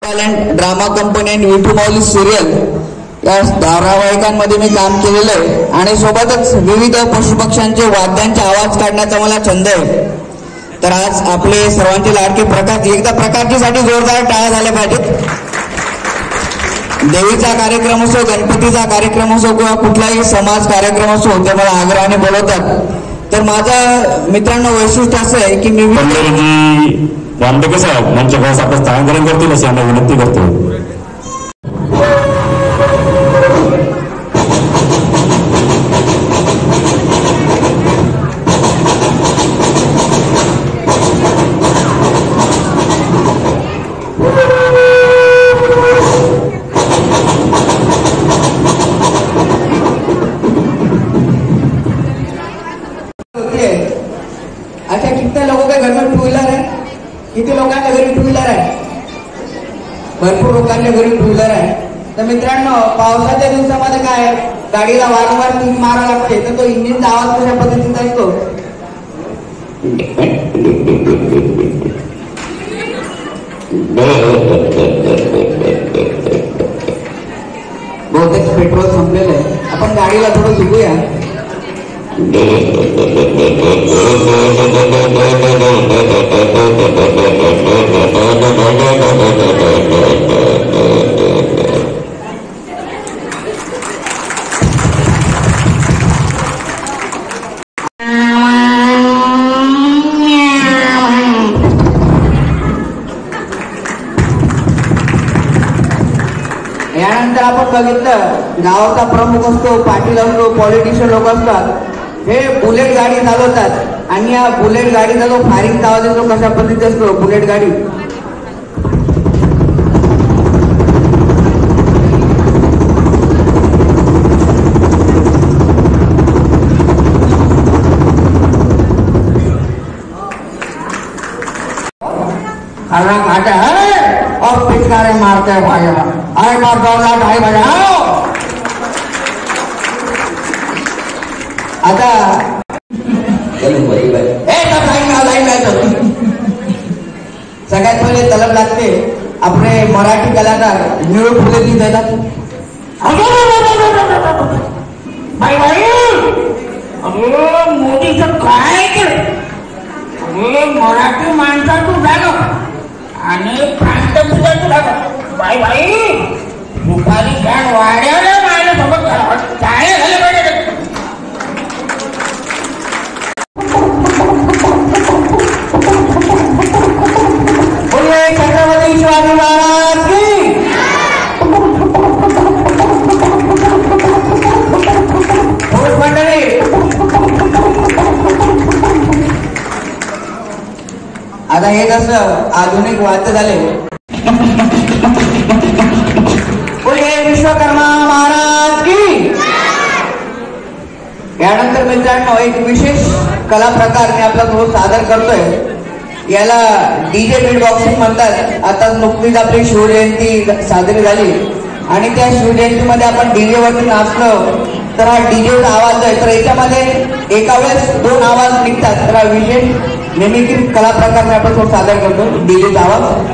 Talent drama company आणि विठू माऊली serial या धारावाहिकांमध्ये मी काम केलेलं आहे आणि सोबतच विविध पशुपक्ष्यांचे वाद्यांचे आवाज काढण्याचा मला छंद आहे। तर आज आपले सर्वांचे लाडके प्रकाश एकदा प्रकाशजीसाठी जोरदार टाळ्या झाल्या पाहिजेत। देवीचा कार्यक्रम असो, गणपतीचा कार्यक्रम असो किंवा कुठलाही समाज कार्यक्रम असो ते मला आग्रहाने बोलवतात। तर माझं मित्रांनो वैशिष्ट्य असं आहे की मी रामदेव साहेब मंचकास आपण स्थानांतरण करतील अशी आम्ही विनंती करतो। अच्छा, कितने लोगों के घर में टू व्हीलर है? किती लोकांच्या घरी टू व्हीलर आहे? भरपूर लोकांच्या घरी टू व्हीलर आहे। तर मित्रांनो, पावसाच्या दिवसामध्ये काय गाडीला वारंवार किक मारावं लागते, तर तो इंजिनचा आवाज कशा पद्धतीचा असतो? बहुतेक पेट्रोल संपलेलं आहे, आपण गाडीला थोडं शिकूया। यानंतर आपण बघितलं गावाचा प्रमुख असतो, पाटील असतो, पॉलिटिशियन लोक असतात, हे बुलेट गाडी चालवतात आणि या बुलेट गाडीचा जो फायरिंगचा आवाज येतो कशा पद्धतीचा असतो? बुलेट गाडी और पिचकारे मारते हैं भाई, अरे बार दौड़ा ढाई बजाओ। आता सगळ्यात पहिले तलब लागते आपले मराठी कलाकार निळू फुले देतात। भाई भाई मोदीचं काय केलं? मराठी माणसाचं झालं आणि प्रांत सुद्धा झालं। भाई भाई दुपारी फॅन वाड्याला माझ्यासोबत काय झालं पाहिजे? छत्रपती शिवाजी महाराज की। मंडळी, आता हे कसं आधुनिक वाद्य झाले। विश्वकर्मा महाराज की। यानंतर मित्रांनो एक विशेष कला प्रकार मी आपला थोडं सादर करतोय, याला डीजे बीट बॉक्सिंग म्हणतात। आता नुकतीच आपली शिवजयंती साजरी झाली आणि त्या शिवजयंतीमध्ये आपण डीजे वरती नाचलो, तर हा डीजेचा आवाज आहे, तर याच्यामध्ये एका वेळेस दोन आवाज निघतात। तर हा विशेष मिमिक्री कला प्रकार मी आपण सादर करतो, डीजेचा आवाज।